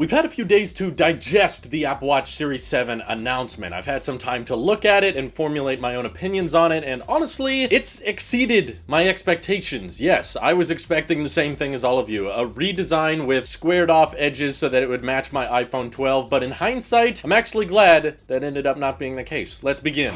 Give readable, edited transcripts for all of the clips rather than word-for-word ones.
We've had a few days to digest the Apple Watch Series 7 announcement. I've had some time to look at it and formulate my own opinions on it, and honestly, it's exceeded my expectations. Yes, I was expecting the same thing as all of you. A redesign with squared off edges so that it would match my iPhone 12, but in hindsight, I'm actually glad that ended up not being the case. Let's begin.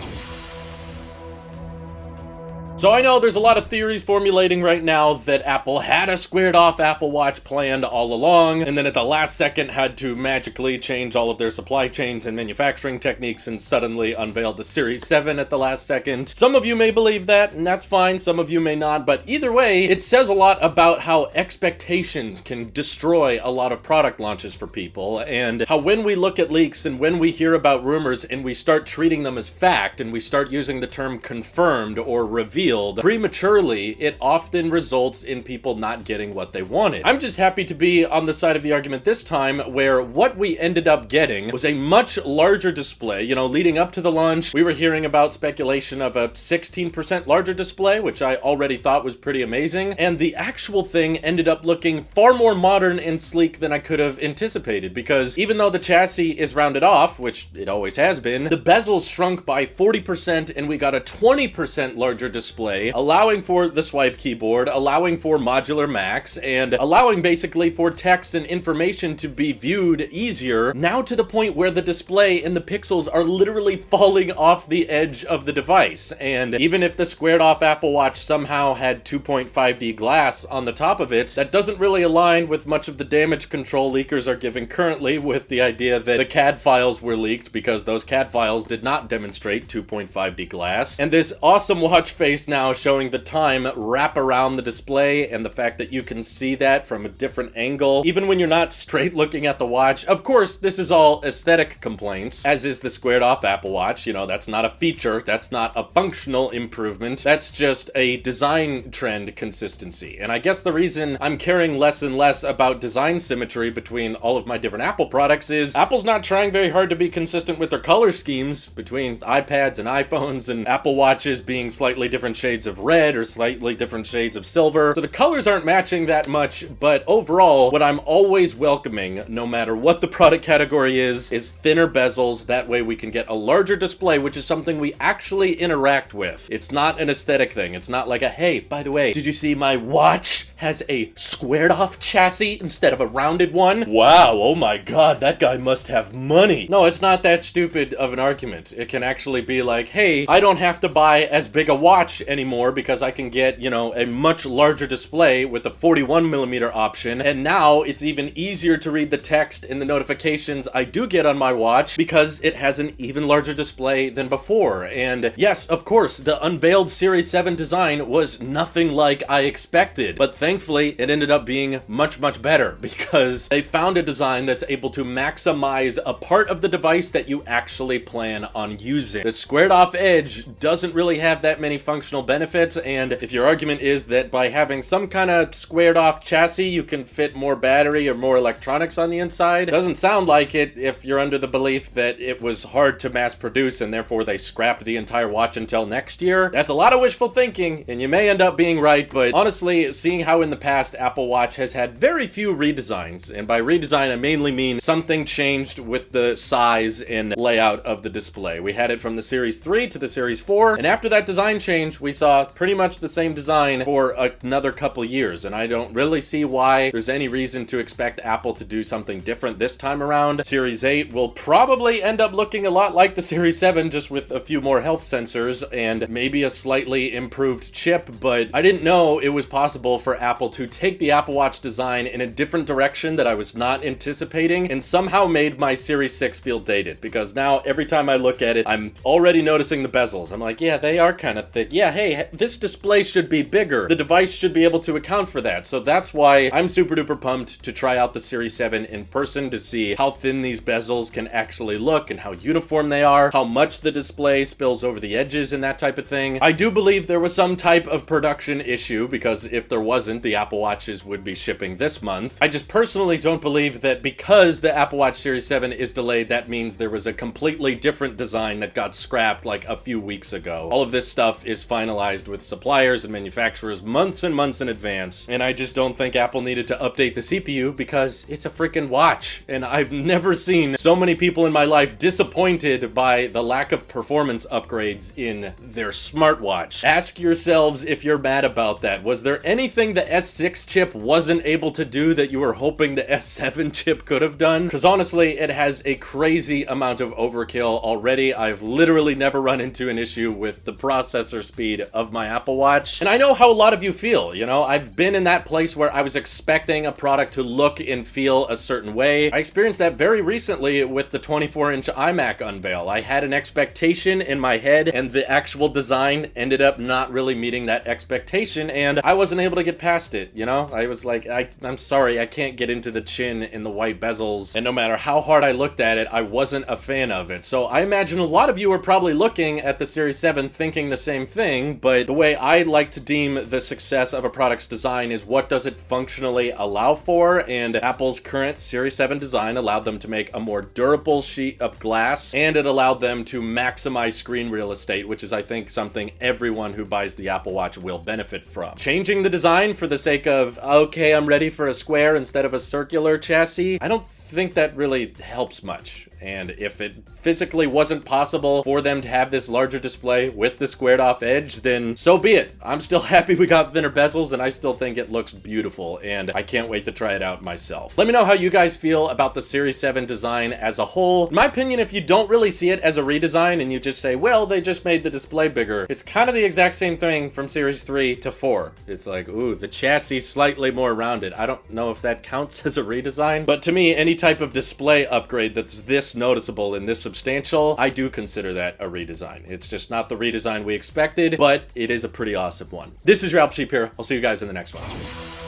So I know there's a lot of theories formulating right now that Apple had a squared off Apple Watch planned all along, and then at the last second had to magically change all of their supply chains and manufacturing techniques and suddenly unveiled the Series 7 at the last second. Some of you may believe that, and that's fine, some of you may not, but either way, it says a lot about how expectations can destroy a lot of product launches for people, and how when we look at leaks and when we hear about rumors and we start treating them as fact and we start using the term confirmed or revealed prematurely, it often results in people not getting what they wanted. I'm just happy to be on the side of the argument this time where what we ended up getting was a much larger display. You know, leading up to the launch, we were hearing about speculation of a 16% larger display, which I already thought was pretty amazing, and the actual thing ended up looking far more modern and sleek than I could have anticipated, because even though the chassis is rounded off, which it always has been, the bezels shrunk by 40% and we got a 20% larger display, allowing for the swipe keyboard, allowing for modular Macs, and allowing basically for text and information to be viewed easier, now to the point where the display and the pixels are literally falling off the edge of the device. And even if the squared off Apple Watch somehow had 2.5D glass on the top of it, that doesn't really align with much of the damage control leakers are giving currently, with the idea that the CAD files were leaked because those CAD files did not demonstrate 2.5D glass. And this awesome watch face now showing the time wrap around the display, and the fact that you can see that from a different angle even when you're not straight looking at the watch. Of course, this is all aesthetic complaints, as is the squared off Apple Watch. You know, that's not a feature, that's not a functional improvement, that's just a design trend consistency. And I guess the reason I'm caring less and less about design symmetry between all of my different Apple products is Apple's not trying very hard to be consistent with their color schemes between iPads and iPhones, and Apple Watches being slightly different shades of red or slightly different shades of silver. So the colors aren't matching that much, but overall, what I'm always welcoming, no matter what the product category is thinner bezels. That way we can get a larger display, which is something we actually interact with. It's not an aesthetic thing. It's not like a, hey, by the way, did you see my watch has a squared off chassis instead of a rounded one? Wow, oh my god, that guy must have money. No, it's not that stupid of an argument. It can actually be like, hey, I don't have to buy as big a watch anymore because I can get, you know, a much larger display with the 41mm option, and now it's even easier to read the text in the notifications I do get on my watch because it has an even larger display than before. And yes, of course, the unveiled Series 7 design was nothing like I expected, but thankfully it ended up being much, much better because they found a design that's able to maximize a part of the device that you actually plan on using. The squared off edge doesn't really have that many functional benefits, and if your argument is that by having some kind of squared off chassis you can fit more battery or more electronics on the inside, doesn't sound like it if you're under the belief that it was hard to mass produce and therefore they scrapped the entire watch until next year. That's a lot of wishful thinking, and you may end up being right, but honestly, seeing how in the past Apple Watch has had very few redesigns, and by redesign I mainly mean something changed with the size and layout of the display. We had it from the Series 3 to the Series 4, and after that design change we saw pretty much the same design for another couple years, and I don't really see why there's any reason to expect Apple to do something different this time around. Series 8 will probably end up looking a lot like the Series 7, just with a few more health sensors and maybe a slightly improved chip, but I didn't know it was possible for Apple to take the Apple Watch design in a different direction that I was not anticipating, and somehow made my Series 6 feel dated, because now every time I look at it, I'm already noticing the bezels. I'm like, yeah, they are kind of thick. Yeah, hey, this display should be bigger. The device should be able to account for that. So that's why I'm super duper pumped to try out the Series 7 in person to see how thin these bezels can actually look and how uniform they are, how much the display spills over the edges and that type of thing. I do believe there was some type of production issue, because if there wasn't, the Apple Watches would be shipping this month. I just personally don't believe that because the Apple Watch Series 7 is delayed, that means there was a completely different design that got scrapped like a few weeks ago. All of this stuff is fine finalized with suppliers and manufacturers months and months in advance, and I just don't think Apple needed to update the CPU because it's a freaking watch, and I've never seen so many people in my life disappointed by the lack of performance upgrades in their smartwatch. Ask yourselves if you're mad about that. Was there anything the S6 chip wasn't able to do that you were hoping the S7 chip could have done? Because honestly, it has a crazy amount of overkill already. I've literally never run into an issue with the processor speed of my Apple Watch. And I know how a lot of you feel, you know? I've been in that place where I was expecting a product to look and feel a certain way. I experienced that very recently with the 24-inch iMac unveil. I had an expectation in my head, and the actual design ended up not really meeting that expectation, and I wasn't able to get past it, you know? I was like, I'm sorry, I can't get into the chin and the white bezels, and no matter how hard I looked at it, I wasn't a fan of it. So I imagine a lot of you are probably looking at the Series 7 thinking the same thing, but the way I like to deem the success of a product's design is what does it functionally allow for, and Apple's current Series 7 design allowed them to make a more durable sheet of glass, and it allowed them to maximize screen real estate, which is, I think, something everyone who buys the Apple Watch will benefit from. Changing the design for the sake of, okay, I'm ready for a square instead of a circular chassis, I don't think that really helps much. And if it physically wasn't possible for them to have this larger display with the squared off edge, then so be it. I'm still happy we got thinner bezels, and I still think it looks beautiful, and I can't wait to try it out myself. Let me know how you guys feel about the Series 7 design as a whole. In my opinion, if you don't really see it as a redesign and you just say, well, they just made the display bigger, it's kind of the exact same thing from Series 3 to 4. It's like, ooh, the chassis slightly more rounded. I don't know if that counts as a redesign, but to me, any type of display upgrade that's this noticeable and this substantial, I do consider that a redesign. It's just not the redesign we expected, but it is a pretty awesome one. This is your Apple Sheep here. I'll see you guys in the next one.